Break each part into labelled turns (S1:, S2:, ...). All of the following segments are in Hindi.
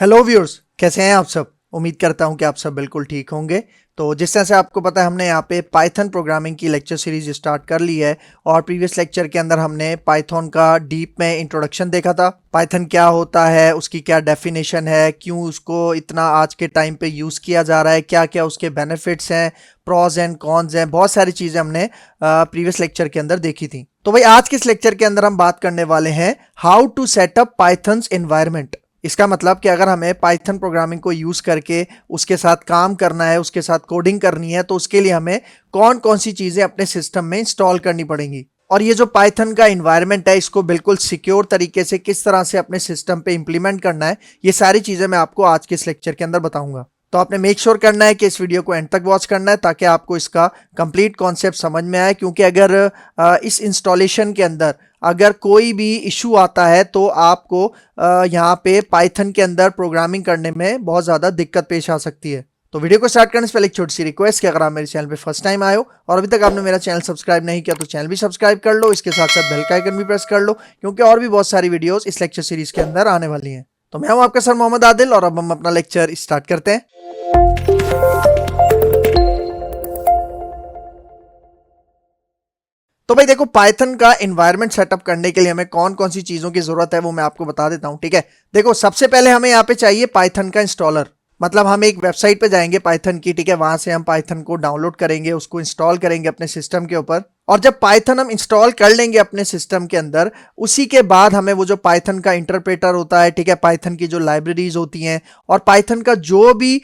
S1: हेलो व्यूअर्स, कैसे हैं आप सब। उम्मीद करता हूं कि आप सब बिल्कुल ठीक होंगे। तो जिस तरह से आपको पता है, हमने यहाँ पे पाइथन प्रोग्रामिंग की लेक्चर सीरीज स्टार्ट कर ली है। और प्रीवियस लेक्चर के अंदर हमने पाइथन का डीप में इंट्रोडक्शन देखा था। पाइथन क्या होता है, उसकी क्या डेफिनेशन है, क्यों उसको इतना आज के टाइम पे यूज़ किया जा रहा है, क्या क्या उसके बेनिफिट्स हैं, प्रॉज एंड कॉन्स हैं, बहुत सारी चीज़ें हमने प्रीवियस लेक्चर के अंदर देखी थी। तो भाई आज के इस लेक्चर के अंदर हम बात करने वाले हैं how to setup Python's environment. इसका मतलब कि अगर हमें पाइथन प्रोग्रामिंग को यूज़ करके उसके साथ काम करना है, उसके साथ कोडिंग करनी है, तो उसके लिए हमें कौन कौन सी चीज़ें अपने सिस्टम में इंस्टॉल करनी पड़ेंगी। और ये जो पाइथन का इन्वायरमेंट है, इसको बिल्कुल सिक्योर तरीके से किस तरह से अपने सिस्टम पे इंप्लीमेंट करना है, ये सारी चीज़ें मैं आपको आज के इस लेक्चर के अंदर बताऊंगा। तो आपने मेक श्योर करना है कि इस वीडियो को एंड तक वॉच करना है, ताकि आपको इसका कंप्लीट कॉन्सेप्ट समझ में आए। क्योंकि अगर इस इंस्टॉलेशन के अंदर अगर कोई भी इशू आता है तो आपको यहाँ पे पाइथन के अंदर प्रोग्रामिंग करने में बहुत ज़्यादा दिक्कत पेश आ सकती है। तो वीडियो को स्टार्ट करने से पहले एक छोटी सी रिक्वेस्ट कि अगर आप मेरे चैनल पे फर्स्ट टाइम आए हो और अभी तक आपने मेरा चैनल सब्सक्राइब नहीं किया, तो चैनल भी सब्सक्राइब कर लो। इसके साथ साथ बेल का आइकन भी प्रेस कर लो, क्योंकि और भी बहुत सारी वीडियोस इस लेक्चर सीरीज के अंदर आने वाली हैं। तो मैं हूं आपका सर मोहम्मद आदिल, और अब हम अपना लेक्चर स्टार्ट करते हैं। तो भाई देखो, पाइथन का एनवायरनमेंट सेटअप करने के लिए हमें कौन कौन सी चीज़ों की ज़रूरत है वो मैं आपको बता देता हूँ, ठीक है। देखो, सबसे पहले हमें यहाँ पे चाहिए पाइथन का इंस्टॉलर। मतलब हम एक वेबसाइट पे जाएंगे पाइथन की, ठीक है, वहां से हम पाइथन को डाउनलोड करेंगे, उसको इंस्टॉल करेंगे अपने सिस्टम के ऊपर। और जब पाइथन हम इंस्टॉल कर लेंगे अपने सिस्टम के अंदर, उसी के बाद हमें वो जो पाइथन का इंटरप्रेटर होता है, ठीक है, पाइथन की जो लाइब्रेरीज होती हैं और पाइथन का जो भी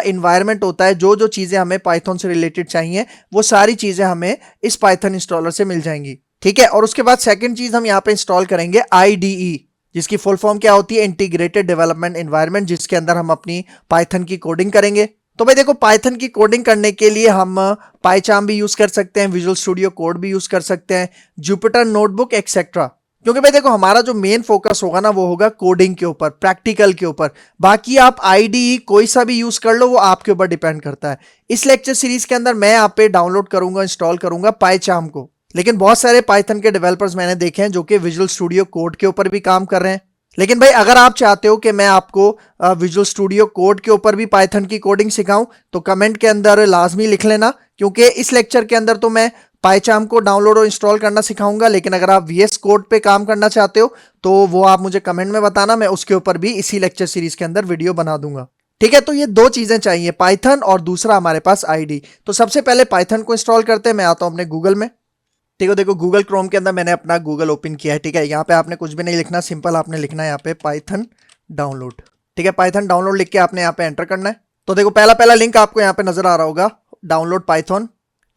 S1: इन्वायरमेंट होता है, जो जो चीज़ें हमें पाइथन से रिलेटेड चाहिए, वो सारी चीज़ें हमें इस पाइथन इंस्टॉलर से मिल जाएंगी, ठीक है। और उसके बाद सेकंड चीज़ हम यहाँ पे इंस्टॉल करेंगे IDE, जिसकी फुल फॉर्म क्या होती है, इंटीग्रेटेड डेवलपमेंट एनवायरनमेंट, जिसके अंदर हम अपनी पाइथन की कोडिंग करेंगे। तो भाई देखो, पाइथन की कोडिंग करने के लिए हम पाइचार्म भी यूज कर सकते हैं, विजुअल स्टूडियो कोड भी यूज कर सकते हैं, जुपिटर नोटबुक एक्सेट्रा। क्योंकि भाई देखो, हमारा जो मेन फोकस होगा ना, वो होगा कोडिंग के ऊपर, प्रैक्टिकल के ऊपर। बाकी आप IDE कोई सा भी यूज कर लो, वो आपके ऊपर डिपेंड करता है। इस लेक्चर सीरीज के अंदर मैं यहाँ पे डाउनलोड करूंगा, इंस्टॉल करूंगा पाइचार्म को। लेकिन बहुत सारे पाइथन के डेवलपर्स मैंने देखे हैं जो कि विजुअल स्टूडियो कोड के ऊपर भी काम कर रहे हैं। लेकिन भाई, अगर आप चाहते हो कि मैं आपको विजुअल स्टूडियो कोड के ऊपर भी पाइथन की कोडिंग सिखाऊं, तो कमेंट के अंदर लाजमी लिख लेना। क्योंकि इस लेक्चर के अंदर तो मैं पाइचार्म को डाउनलोड और इंस्टॉल करना सिखाऊंगा, लेकिन अगर आप VS कोड पे काम करना चाहते हो तो वो आप मुझे कमेंट में बताना, मैं उसके ऊपर भी इसी लेक्चर सीरीज के अंदर वीडियो बना दूंगा, ठीक है। तो ये दो चीजें चाहिए, पाइथन और दूसरा हमारे पास IDE। तो सबसे पहले पाइथन को इंस्टॉल करते हैं। मैं आता हूं अपने गूगल में, ठीक है। देखो, गूगल क्रोम के अंदर मैंने अपना गूगल ओपन किया है, ठीक है। यहाँ पे आपने कुछ भी नहीं लिखना, सिंपल आपने लिखना है यहाँ पे पाइथन डाउनलोड, ठीक है। पाइथन डाउनलोड लिख के आपने यहाँ पे एंटर करना है। तो देखो, पहला पहला लिंक आपको यहाँ पे नजर आ रहा होगा, डाउनलोड पाइथन,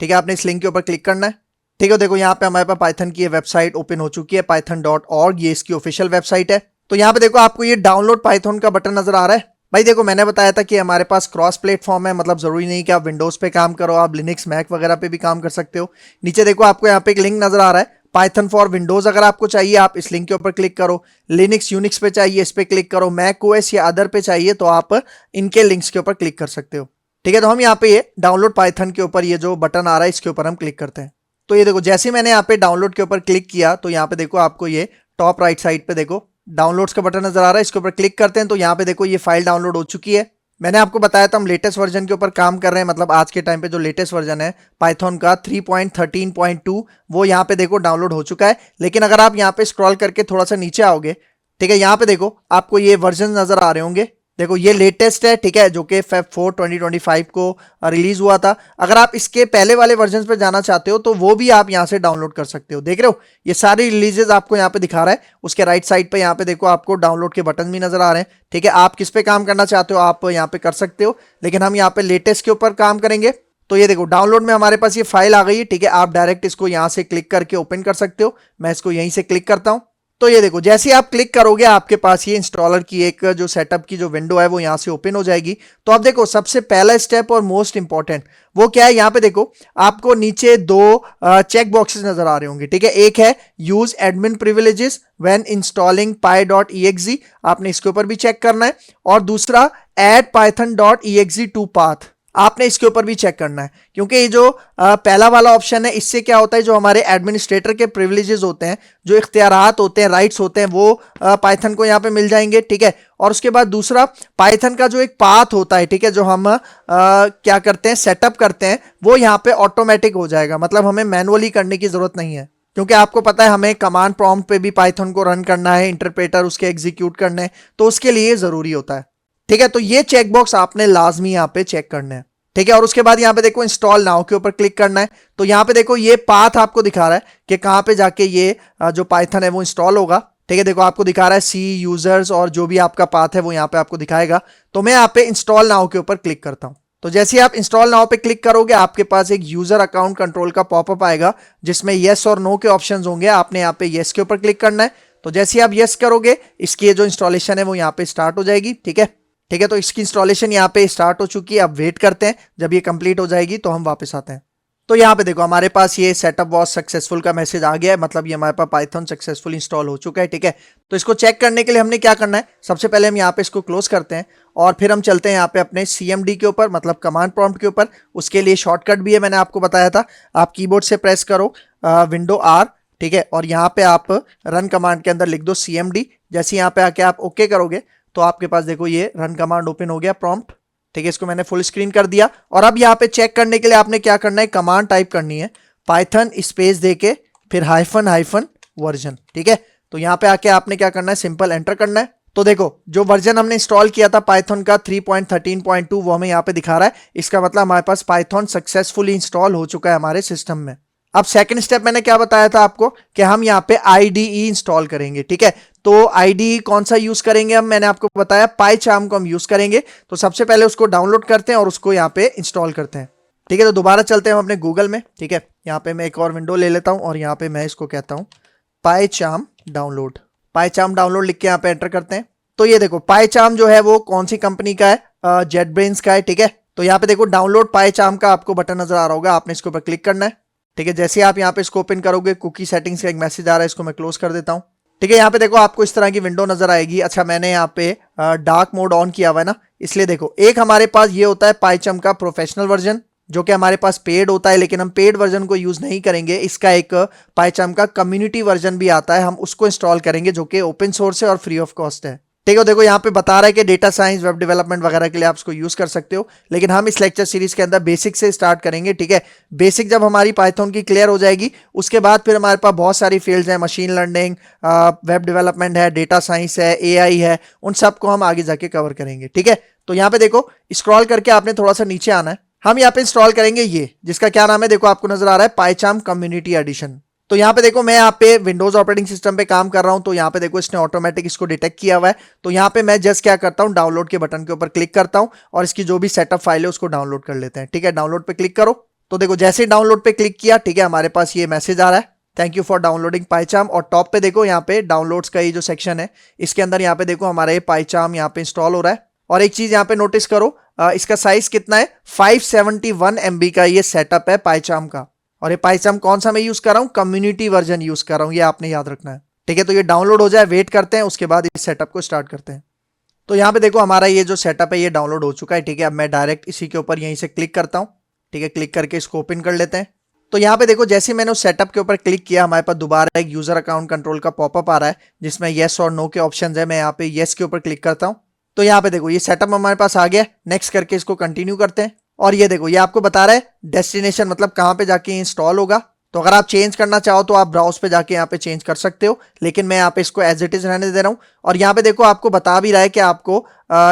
S1: ठीक है। आपने इस लिंक के ऊपर क्लिक करना है, ठीक है। देखो, यहाँ पे हमारे पास पाइथन की वेबसाइट ओपन हो चुकी है, python.org, ये इसकी ऑफिशियल वेबसाइट है। तो यहाँ पे देखो, आपको ये डाउनलोड पाइथन का बटन नजर आ रहा है। भाई देखो, मैंने बताया था कि हमारे पास क्रॉस प्लेटफॉर्म है, मतलब जरूरी नहीं कि आप विंडोज पे काम करो, आप लिनक्स मैक वगैरह पे भी काम कर सकते हो। नीचे देखो, आपको यहाँ पे एक लिंक नजर आ रहा है, पाइथन फॉर विंडोज। अगर आपको चाहिए, आप इस लिंक के ऊपर क्लिक करो। लिनक्स यूनिक्स पे चाहिए, इस पे क्लिक करो। मैक OS या अदर पे चाहिए तो आप इनके लिंक्स के ऊपर क्लिक कर सकते हो, ठीक है। तो हम यहाँ पे ये डाउनलोड पाइथन के ऊपर ये जो बटन आ रहा है, इसके ऊपर हम क्लिक करते हैं। तो ये देखो, जैसे मैंने यहाँ पे डाउनलोड के ऊपर क्लिक किया, तो यहाँ पे देखो, आपको ये टॉप राइट साइड पे देखो डाउनलोड्स का बटन नजर आ रहा है, इसके ऊपर क्लिक करते हैं। तो यहाँ पे देखो, ये फाइल डाउनलोड हो चुकी है। मैंने आपको बताया था हम लेटेस्ट वर्जन के ऊपर काम कर रहे हैं, मतलब आज के टाइम पे जो लेटेस्ट वर्जन है पाइथन का 3.13.2, वो यहाँ पे देखो डाउनलोड हो चुका है। लेकिन अगर आप यहाँ पे स्क्रॉल करके थोड़ा सा नीचे आओगे, ठीक है, यहाँ पे देखो आपको ये वर्जन नजर आ रहे होंगे। देखो, ये लेटेस्ट है, ठीक है, जो कि Feb 4 2025 को रिलीज हुआ था। अगर आप इसके पहले वाले वर्जन पे जाना चाहते हो तो वो भी आप यहाँ से डाउनलोड कर सकते हो। देख रहे हो, ये सारी रिलीजेस आपको यहाँ पे दिखा रहा है। उसके राइट साइड पे यहाँ पे देखो, आपको डाउनलोड के बटन भी नजर आ रहे हैं, ठीक है। आप किस पे काम करना चाहते हो आप यहाँ पे कर सकते हो, लेकिन हम यहाँ पे लेटेस्ट के ऊपर काम करेंगे। तो ये देखो, डाउनलोड में हमारे पास ये फाइल आ गई है, ठीक है। आप डायरेक्ट इसको यहाँ से क्लिक करके ओपन कर सकते हो। मैं इसको यहीं से क्लिक करता हूँ। तो ये देखो, जैसे आप क्लिक करोगे, आपके पास ये इंस्टॉलर की एक जो सेटअप की जो विंडो है वो यहाँ से ओपन हो जाएगी। तो आप देखो, सबसे पहला स्टेप और मोस्ट इंपॉर्टेंट वो क्या है, यहाँ पे देखो आपको नीचे दो चेक बॉक्सेस नजर आ रहे होंगे, ठीक है। एक है use admin privileges when installing py.exe, आपने इसके ऊपर भी चेक करना है। और दूसरा ऐड python.exe टू पाथ, आपने इसके ऊपर भी चेक करना है, क्योंकि ये जो पहला वाला ऑप्शन है इससे क्या होता है, जो हमारे एडमिनिस्ट्रेटर के प्रिविलेजेस होते हैं, जो इख्तियारात होते हैं, राइट्स होते हैं, वो पाइथन को यहाँ पे मिल जाएंगे, ठीक है। और उसके बाद दूसरा, पाइथन का जो एक पाथ होता है, ठीक है, जो हम क्या करते हैं, सेटअप करते हैं, वो यहाँ पे ऑटोमेटिक हो जाएगा, मतलब हमें मैनुअली करने की जरूरत नहीं है, क्योंकि आपको पता है हमें कमांड प्रॉम्प्ट पे भी पाइथन को रन करना है, इंटरप्रेटर उसके एग्जीक्यूट करने हैं, तो उसके लिए जरूरी होता है, ठीक है। तो ये चेकबॉक्स आपने लाजमी यहाँ पे चेक करने हैं, ठीक है। और उसके बाद यहाँ पे देखो इंस्टॉल नाउ के ऊपर क्लिक करना है, तो यहाँ पे देखो ये पाथ आपको दिखा रहा है कि कहाँ पे जाके ये जो पाइथन है वो इंस्टॉल होगा, ठीक है। देखो आपको दिखा रहा है सी यूजर्स और जो भी आपका पाथ है वो यहाँ पे आपको दिखाएगा। तो मैं यहाँ पे इंस्टॉल नाउ के ऊपर क्लिक करता हूँ। तो जैसे ही आप इंस्टॉल नाउ पे क्लिक करोगे आपके पास एक यूजर अकाउंट कंट्रोल का पॉपअप आएगा, जिसमें येस और नो के ऑप्शंस होंगे। आपने यहाँ पे येस के ऊपर क्लिक करना है। तो जैसे ही आप येस करोगे इसकी जो इंस्टॉलेशन है वो यहाँ पे स्टार्ट हो जाएगी, ठीक है, ठीक है। तो इसकी इंस्टॉलेशन यहाँ पे स्टार्ट हो चुकी है। अब वेट करते हैं, जब ये कंप्लीट हो जाएगी तो हम वापस आते हैं। तो यहाँ पे देखो हमारे पास ये सेटअप वॉज सक्सेसफुल का मैसेज आ गया है, मतलब ये हमारे पास पाइथन सक्सेसफुल इंस्टॉल हो चुका है, ठीक है। तो इसको चेक करने के लिए हमने क्या करना है, सबसे पहले हम यहाँ पे इसको क्लोज करते हैं और फिर हम चलते हैं यहाँ पे अपने CMD के ऊपर, मतलब कमांड प्रॉम्प्ट के ऊपर। उसके लिए शॉर्टकट भी है, मैंने आपको बताया था, आप कीबोर्ड से प्रेस करो विंडो R, ठीक है, और यहाँ पे आप रन कमांड के अंदर लिख दो CMD। जैसे यहाँ पे आके आप ओके करोगे तो आपके पास देखो ये रन कमांड ओपन हो गया, प्रॉम्प्ट, ठीक है। इसको मैंने फुल स्क्रीन कर दिया। और अब यहाँ पे चेक करने के लिए आपने क्या करना है, कमांड टाइप करनी है, पाइथन स्पेस देके फिर हाइफन वर्जन, ठीक है। तो यहाँ पे आके आपने क्या करना है, सिंपल एंटर करना है। तो देखो जो वर्जन हमने इंस्टॉल किया था पाइथन का 3.13.2 वो हमें यहाँ पे दिखा रहा है। इसका मतलब हमारे पास पाइथन सक्सेसफुली इंस्टॉल हो चुका है हमारे सिस्टम में। अब सेकंड स्टेप मैंने क्या बताया था आपको कि हम यहाँ पे IDE इंस्टॉल करेंगे, ठीक है। तो IDE कौन सा यूज करेंगे हम, मैंने आपको बताया पाइचार्म को हम यूज करेंगे। तो सबसे पहले उसको डाउनलोड करते हैं और उसको यहाँ पे इंस्टॉल करते हैं, ठीक है। तो दोबारा चलते हैं हम अपने गूगल में, ठीक है। यहाँ पे मैं एक और विंडो ले लेता हूँ और यहाँ पे मैं इसको कहता हूँ पाइचार्म डाउनलोड। पाइचार्म डाउनलोड लिख के यहाँ पे एंटर करते हैं। तो ये देखो पाइचार्म जो है वो कौन सी कंपनी का है, जेटब्रेन्स का है, ठीक है। तो यहाँ पे देखो डाउनलोड पाइचार्म का आपको बटन नजर आ रहा होगा, आपने इसके ऊपर क्लिक करना है, ठीक है। जैसे आप यहाँ पे इसको ओपन करोगे कुकी सेटिंग्स का एक मैसेज आ रहा है, इसको मैं क्लोज कर देता हूँ, ठीक है। यहाँ पे देखो आपको इस तरह की विंडो नजर आएगी। अच्छा मैंने यहाँ पे डार्क मोड ऑन किया हुआ है ना, इसलिए देखो एक हमारे पास ये होता है पाइचार्म का प्रोफेशनल वर्जन, जो कि हमारे पास पेड होता है, लेकिन हम पेड वर्जन को यूज नहीं करेंगे। इसका एक पाइचार्म का कम्युनिटी वर्जन भी आता है, हम उसको इंस्टॉल करेंगे, जो कि ओपन सोर्स है और फ्री ऑफ कॉस्ट है, ठीक है। देखो यहाँ पे बता रहा है कि डेटा साइंस वेब डेवलपमेंट वगैरह के लिए आप इसको यूज कर सकते हो, लेकिन हम इस लेक्चर सीरीज के अंदर बेसिक से स्टार्ट करेंगे, ठीक है। बेसिक जब हमारी पाइथन की क्लियर हो जाएगी उसके बाद फिर हमारे पास बहुत सारी फील्ड्स हैं, मशीन लर्निंग, वेब डेवलपमेंट है, डेटा साइंस है, AI है, उन सबको हम आगे जाके कवर करेंगे, ठीक है। तो यहाँ पे देखो स्क्रॉल करके आपने थोड़ा सा नीचे आना है। हम यहाँ पे इंस्टॉल करेंगे ये, जिसका क्या नाम है, देखो आपको नजर आ रहा है पाइचार्म कम्युनिटी एडिशन। तो यहाँ पे देखो मैं यहाँ पे विंडोज ऑपरेटिंग सिस्टम पे काम कर रहा हूँ, तो यहाँ पे देखो इसने ऑटोमेटिक इसको डिटेक्ट किया हुआ है। तो यहाँ पे मैं जस्ट क्या करता हूँ, डाउनलोड के बटन के ऊपर क्लिक करता हूँ और इसकी जो भी सेटअप फाइल है उसको डाउनलोड कर लेते हैं, ठीक है। डाउनलोड पे क्लिक करो। तो देखो जैसे ही डाउनलोड पे क्लिक किया, ठीक है, हमारे पास ये मैसेज आ रहा है, थैंक यू फॉर डाउनलोडिंग पाइचार्म। और टॉप पे देखो यहाँ पे डाउनलोड्स का ये जो सेक्शन है, इसके अंदर यहाँ पे देखो हमारा ये पाइचार्म यहाँ पे इंस्टॉल हो रहा है। और एक चीज यहाँ पे नोटिस करो, इसका साइज कितना है, 571 MB का ये सेटअप है पाइचार्म का। और ये पाइचार्म कौन सा मैं यूज कर रहा हूँ, कम्युनिटी वर्जन यूज कर रहा हूँ, ये आपने याद रखना है, ठीक है। तो ये डाउनलोड हो जाए, वेट करते हैं, उसके बाद इस सेटअप को स्टार्ट करते हैं। तो यहाँ पे देखो हमारा ये जो सेटअप है ये डाउनलोड हो चुका है, ठीक है। अब मैं डायरेक्ट इसी के ऊपर यहीं से क्लिक करता हूँ, ठीक है। क्लिक करके इसको ओपन कर लेते हैं। तो यहाँ पे देखो जैसे मैंने उस सेटअप के ऊपर क्लिक किया, हमारे पास दोबारा एक यूजर अकाउंट कंट्रोल का पॉपअप आ रहा है, जिसमें येस और नो के ऑप्शन है। मैं यहाँ पे येस के ऊपर क्लिक करता हूँ। तो यहाँ पे देखो ये सेटअप हमारे पास आ गया। नेक्स्ट करके इसको कंटिन्यू करते हैं। और ये देखो ये आपको बता रहा है डेस्टिनेशन, मतलब कहाँ पे जाके इंस्टॉल होगा। तो अगर आप चेंज करना चाहो तो आप ब्राउज पे जाके यहाँ पे चेंज कर सकते हो, लेकिन मैं यहाँ पे इसको एज इट इज रहने दे रहा हूँ। और यहाँ पे देखो आपको बता भी रहा है कि आपको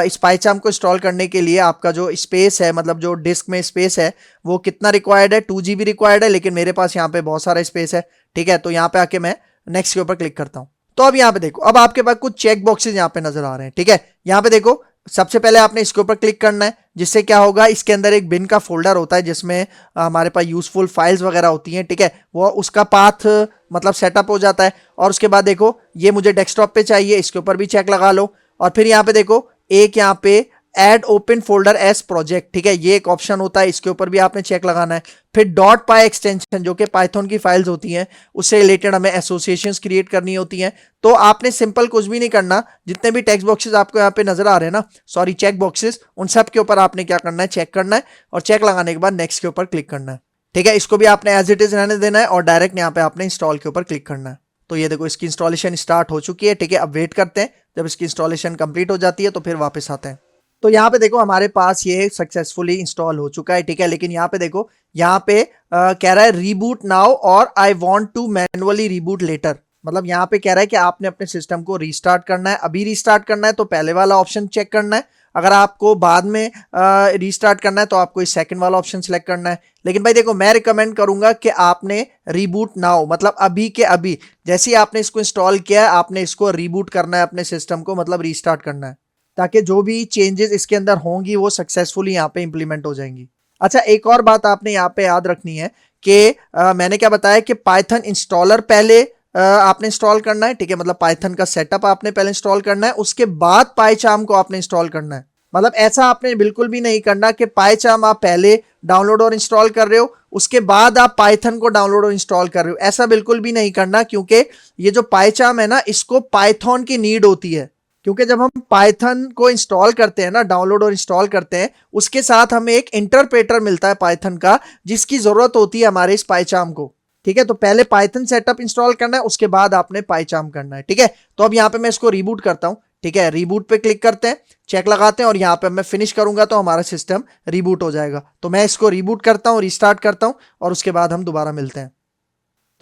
S1: इस पाइचार्म को इंस्टॉल करने के लिए आपका जो स्पेस है, मतलब जो डिस्क में स्पेस है वो कितना रिक्वायर्ड है, 2 GB रिक्वायर्ड है, लेकिन मेरे पास यहाँ पे बहुत सारा स्पेस है, ठीक है। तो यहाँ पे आके मैं नेक्स्ट के ऊपर क्लिक करता हूँ। तो अब यहाँ पे देखो अब आपके पास कुछ चेक बॉक्सेस यहाँ पे नजर आ रहे हैं, ठीक है। यहाँ पे देखो सबसे पहले आपने इसके ऊपर क्लिक करना है, जिससे क्या होगा, इसके अंदर एक बिन का फोल्डर होता है जिसमें हमारे पास यूजफुल फाइल्स वगैरह होती हैं, ठीक है। वो उसका पाथ मतलब सेटअप हो जाता है। और उसके बाद देखो ये मुझे डेस्कटॉप पे चाहिए, इसके ऊपर भी चेक लगा लो। और फिर यहाँ पे देखो एक यहाँ पे add open folder as project, ठीक है, ये एक ऑप्शन होता है, इसके ऊपर भी आपने चेक लगाना है। फिर डॉट पाई एक्सटेंशन जो कि पाइथन की फाइल्स होती हैं उससे रिलेटेड हमें एसोसिएशंस क्रिएट करनी होती हैं। तो आपने सिंपल कुछ भी नहीं करना, जितने भी टेक्स्ट बॉक्सेस आपको यहाँ पे नजर आ रहे हैं ना, सॉरी चेक बॉक्सेस, उन सब के ऊपर आपने क्या करना है, चेक करना है, और चेक लगाने के बाद नेक्स्ट के ऊपर क्लिक करना है, ठीक है। इसको भी आपने एज इट इज रहने देना है और डायरेक्ट यहाँ पे आपने इंस्टॉल के ऊपर क्लिक करना है। तो ये देखो इसकी इंस्टॉलेशन स्टार्ट हो चुकी है, ठीक है। अब वेट करते हैं, जब इसकी इंस्टॉलेशन कंप्लीट हो जाती है तो फिर वापस आते हैं। तो यहाँ पे देखो हमारे पास ये सक्सेसफुली इंस्टॉल हो चुका है, ठीक है। लेकिन यहाँ पे देखो, यहाँ पे कह रहा है रीबूट नाउ और I want to manually reboot later. मतलब यहाँ पे कह रहा है कि आपने अपने सिस्टम को रीस्टार्ट करना है, अभी रीस्टार्ट करना है तो पहले वाला ऑप्शन चेक करना है, अगर आपको बाद में रीस्टार्ट करना है तो आपको इस सेकंड वाला ऑप्शन सेलेक्ट करना है। लेकिन भाई देखो, मैं रिकमेंड करूंगा कि आपने रीबूट नाउ, मतलब अभी के अभी, जैसे ही आपने इसको इंस्टॉल किया है आपने इसको रीबूट करना है अपने सिस्टम को, मतलब रीस्टार्ट करना है, ताकि जो भी चेंजेस इसके अंदर होंगी वो सक्सेसफुली यहाँ पे इंप्लीमेंट हो जाएंगी। अच्छा, एक और बात आपने यहाँ पे याद रखनी है कि मैंने क्या बताया कि पाइथन इंस्टॉलर पहले आपने इंस्टॉल करना है, ठीक है। मतलब पाइथन का सेटअप आपने पहले इंस्टॉल करना है, उसके बाद पाइचार्म को आपने इंस्टॉल करना है। मतलब ऐसा आपने बिल्कुल भी नहीं करना कि पाइचार्म आप पहले डाउनलोड और इंस्टॉल कर रहे हो उसके बाद आप पाइथन को डाउनलोड और इंस्टॉल कर रहे हो, ऐसा बिल्कुल भी नहीं करना, क्योंकि ये जो पाइचार्म है ना, इसको पाइथन की नीड होती है। क्योंकि जब हम पाइथन को इंस्टॉल करते हैं ना, डाउनलोड और इंस्टॉल करते हैं, उसके साथ हमें एक इंटरप्रेटर मिलता है पाइथन का, जिसकी जरूरत होती है हमारे इस पाइचार्म को, ठीक है। तो पहले पाइथन सेटअप इंस्टॉल करना है, उसके बाद आपने पाइचार्म करना है, ठीक है। तो अब यहाँ पे मैं इसको रीबूट करता हूँ, ठीक है। रीबूट पे क्लिक करते हैं, चेक लगाते हैं, और यहाँ पे मैं फिनिश करूंगा तो हमारा सिस्टम रीबूट हो जाएगा। तो मैं इसको रीबूट करता हूँ, रिस्टार्ट करता हूँ, और उसके बाद हम दोबारा मिलते हैं।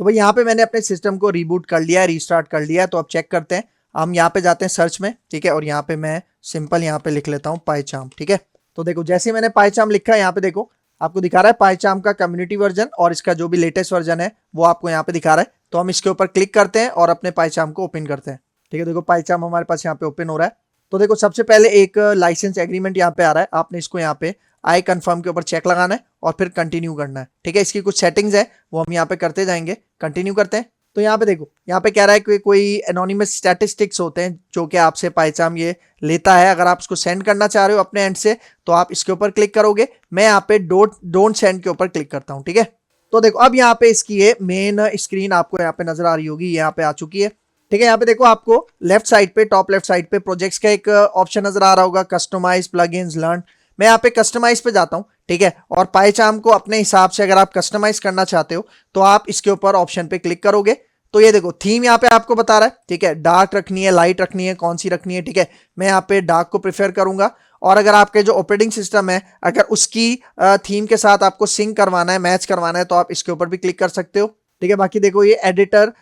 S1: तो भाई यहाँ पे मैंने अपने सिस्टम को रीबूट कर लिया है, रिस्टार्ट कर लिया है। तो अब चेक करते हैं, हम यहाँ पे जाते हैं सर्च में, ठीक है, और यहाँ पे मैं सिंपल यहाँ पे लिख लेता हूँ पाइचार्म, ठीक है। तो देखो जैसे मैंने पाइचार्म लिखा है, यहाँ पे देखो आपको दिखा रहा है पाइचार्म का कम्युनिटी वर्जन, और इसका जो भी लेटेस्ट वर्जन है वो आपको यहाँ पे दिखा रहा है। तो हम इसके ऊपर क्लिक करते हैं और अपने पाइचार्म को ओपन करते हैं, ठीक है। देखो पाइचार्म हमारे पास यहाँ पे ओपन हो रहा है। तो देखो सबसे पहले एक लाइसेंस एग्रीमेंट यहाँ पे आ रहा है, आपने इसको यहाँ पे आई कंफर्म के ऊपर चेक लगाना है और फिर कंटिन्यू करना है, ठीक है। इसकी कुछ सेटिंग्स है वो हम यहाँ पे करते जाएंगे, कंटिन्यू करते हैं। तो यहाँ पे देखो, यहाँ पे कह रहा है कि कोई एनोनिमस स्टैटिस्टिक्स होते हैं जो कि आपसे पाइचार्म ये लेता है, अगर आप उसको सेंड करना चाह रहे हो अपने एंड से तो आप इसके ऊपर क्लिक करोगे। मैं यहाँ पे डोंट सेंड के ऊपर क्लिक करता हूँ, ठीक है। तो देखो अब यहाँ पे इसकी ये मेन स्क्रीन आपको यहाँ पे नजर आ रही होगी, यहाँ पे आ चुकी है, ठीक है। यहाँ पे देखो आपको लेफ्ट साइड पे, टॉप लेफ्ट साइड पे प्रोजेक्ट्स का एक ऑप्शन नजर आ रहा होगा, कस्टमाइज प्लगइन्स लर्न। मैं यहाँ पे कस्टमाइज पे जाता हूँ, ठीक है। और पाइचार्म को अपने हिसाब से अगर आप कस्टमाइज करना चाहते हो तो आप इसके ऊपर ऑप्शन पे क्लिक करोगे। तो ये देखो थीम यहाँ पे आपको बता रहा है, ठीक है, डार्क रखनी है, लाइट रखनी है, कौन सी रखनी है, ठीक है। मैं यहाँ पे डार्क को प्रेफर करूंगा। और अगर आपके जो ऑपरेटिंग सिस्टम है अगर उसकी थीम के साथ आपको सिंक करवाना है, मैच करवाना है, तो आप इसके ऊपर भी क्लिक कर सकते हो, ठीक है। बाकी देखो ये एडिटर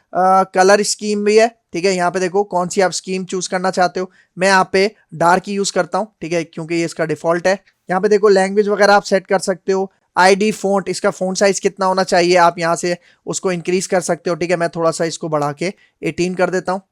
S1: कलर स्कीम भी है, ठीक है। यहाँ पे देखो कौन सी आप स्कीम चूज करना चाहते हो, मैं यहाँ पे डार्क ही यूज करता हूँ, ठीक है, क्योंकि ये इसका डिफॉल्ट है। यहाँ पे देखो लैंग्वेज वगैरह आप सेट कर सकते हो, आईडी फोंट, इसका फोंट साइज कितना होना चाहिए आप यहाँ से उसको इंक्रीज कर सकते हो, ठीक है। मैं थोड़ा सा इसको बढ़ा के 18 कर देता हूँ,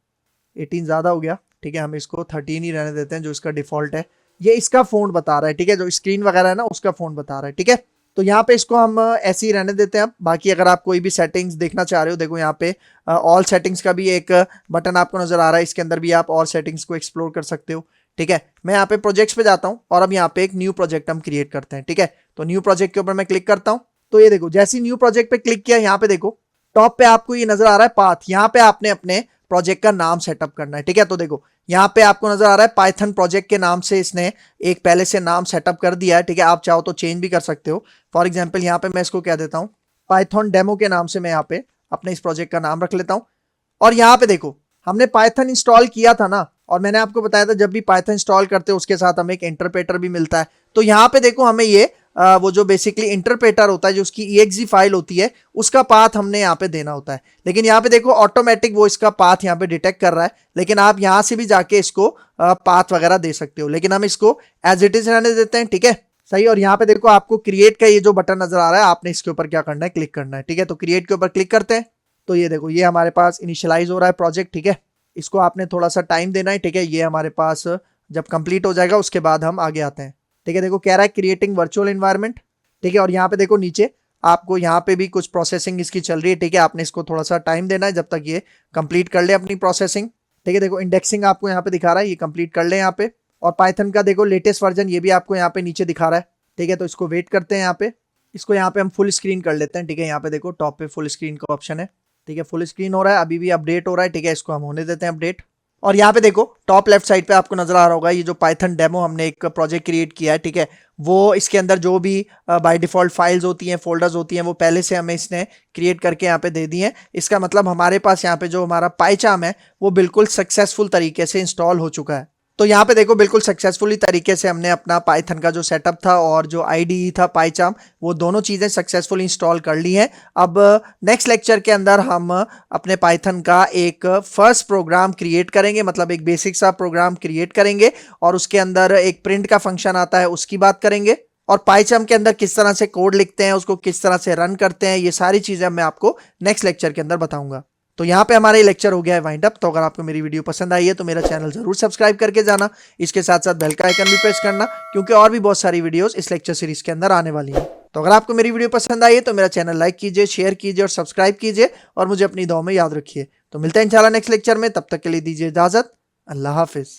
S1: 18 ज्यादा हो गया, ठीक है। हम इसको 13 ही रहने देते हैं जो इसका डिफॉल्ट है। ये इसका फोंट बता रहा है, ठीक है, जो स्क्रीन वगैरह है ना उसका फोंट बता रहा है, ठीक है। तो यहाँ पे इसको हम ऐसे ही रहने देते हैं। अब बाकी अगर आप कोई भी सेटिंग्स देखना चाह रहे हो, देखो यहाँ पे ऑल सेटिंग्स का भी एक बटन आपको नजर आ रहा है, इसके अंदर भी आप और सेटिंग्स को एक्सप्लोर कर सकते हो, ठीक है। मैं यहाँ पे प्रोजेक्ट्स पे जाता हूँ और अब यहाँ पे एक न्यू प्रोजेक्ट हम क्रिएट करते हैं, ठीक है। तो न्यू प्रोजेक्ट के ऊपर मैं क्लिक करता हूँ। तो ये देखो जैसे न्यू प्रोजेक्ट पे क्लिक किया, यहाँ पे देखो टॉप पे आपको ये नजर आ रहा है पाथ, यहाँ पे आपने अपने प्रोजेक्ट का नाम सेटअप करना है, ठीक है। तो देखो यहाँ पे आपको नजर आ रहा है पाइथन प्रोजेक्ट के नाम से इसने एक पहले से नाम सेटअप कर दिया है, ठीक है। आप चाहो तो चेंज भी कर सकते हो। फॉर एग्जाम्पल यहाँ पे मैं इसको कह देता हूँ पाइथन डेमो के नाम से, मैं यहाँ पे अपने इस प्रोजेक्ट का नाम रख लेता हूँ। और यहाँ पे देखो हमने पाइथन इंस्टॉल किया था ना, और मैंने आपको बताया था जब भी पाइथन इंस्टॉल करते हो उसके साथ हमें एक इंटरप्रेटर भी मिलता है। तो यहाँ पे देखो हमें ये वो जो बेसिकली इंटरप्रेटर होता है, जो उसकी exe फाइल होती है, उसका पाथ हमने यहाँ पे देना होता है। लेकिन यहाँ पे देखो ऑटोमेटिक वो इसका पाथ यहाँ पे डिटेक्ट कर रहा है, लेकिन आप यहाँ से भी जाके इसको पाथ वगैरह दे सकते हो, लेकिन हम इसको एज इट इज रहने देते हैं, ठीक है, सही। और यहाँ पे देखो आपको क्रिएट का ये जो बटन नजर आ रहा है, आपने इसके ऊपर क्या करना है, क्लिक करना है, ठीक है। तो क्रिएट के ऊपर क्लिक करते हैं। तो ये देखो ये हमारे पास इनिशियलाइज हो रहा है प्रोजेक्ट, ठीक है। इसको आपने थोड़ा सा टाइम देना है, ठीक है। ये हमारे पास जब कंप्लीट हो जाएगा उसके बाद हम आगे आते हैं, ठीक है। देखो कह रहा है क्रिएटिंग वर्चुअल एनवायरनमेंट, ठीक है। और यहाँ पे देखो नीचे आपको यहाँ पे भी कुछ प्रोसेसिंग इसकी चल रही है, ठीक है। आपने इसको थोड़ा सा टाइम देना है जब तक ये कंप्लीट कर ले अपनी प्रोसेसिंग, ठीक है। देखो इंडेक्सिंग आपको यहाँ पे दिखा रहा है, ये कंप्लीट कर ले यहाँ पे, और पाइथन का देखो लेटेस्ट वर्जन ये भी आपको यहाँ पे नीचे दिखा रहा है, ठीक है। तो इसको वेट करते हैं, यहाँ पे इसको यहाँ पे हम फुल स्क्रीन कर लेते हैं, ठीक है। यहाँ पे देखो टॉप पे फुल स्क्रीन का ऑप्शन है, ठीक है। फुल स्क्रीन हो रहा है, अभी भी अपडेट हो रहा है, ठीक है। इसको हम होने देते हैं अपडेट। और यहाँ पे देखो टॉप लेफ्ट साइड पे आपको नजर आ रहा होगा ये जो पाइथन डेमो हमने एक प्रोजेक्ट क्रिएट किया है, ठीक है। वो इसके अंदर जो भी बाय डिफॉल्ट फाइल्स होती हैं, फोल्डर्स होती हैं, वो पहले से हमें इसने क्रिएट करके यहाँ पे दे दी है। इसका मतलब हमारे पास यहाँ पे जो हमारा पाइचार्म है वो बिल्कुल सक्सेसफुल तरीके से इंस्टॉल हो चुका है। तो यहाँ पे देखो बिल्कुल सक्सेसफुली तरीके से हमने अपना पाइथन का जो सेटअप था और जो आईडीई था पाइचार्म, वो दोनों चीज़ें सक्सेसफुली इंस्टॉल कर ली हैं। अब नेक्स्ट लेक्चर के अंदर हम अपने पाइथन का एक फर्स्ट प्रोग्राम क्रिएट करेंगे, मतलब एक बेसिक सा प्रोग्राम क्रिएट करेंगे और उसके अंदर एक प्रिंट का फंक्शन आता है उसकी बात करेंगे। और पाइचार्म के अंदर किस तरह से कोड लिखते हैं, उसको किस तरह से रन करते हैं, ये सारी चीज़ें मैं आपको नेक्स्ट लेक्चर के अंदर बताऊंगा। तो यहाँ पे हमारा ये लेक्चर हो गया है वाइंड अप। तो अगर आपको मेरी वीडियो पसंद आई है तो मेरा चैनल जरूर सब्सक्राइब करके जाना, इसके साथ साथ बेल का आइकन भी प्रेस करना, क्योंकि और भी बहुत सारी वीडियोस इस लेक्चर सीरीज के अंदर आने वाली हैं। तो अगर आपको मेरी वीडियो पसंद आई है तो मेरा चैनल लाइक कीजिए, शेयर कीजिए और सब्सक्राइब कीजिए और मुझे अपनी दुआ में याद रखिए। तो मिलते हैं इंशाल्लाह नेक्स्ट लेक्चर में, तब तक के लिए दीजिए इजाजत। अल्लाह हाफिज।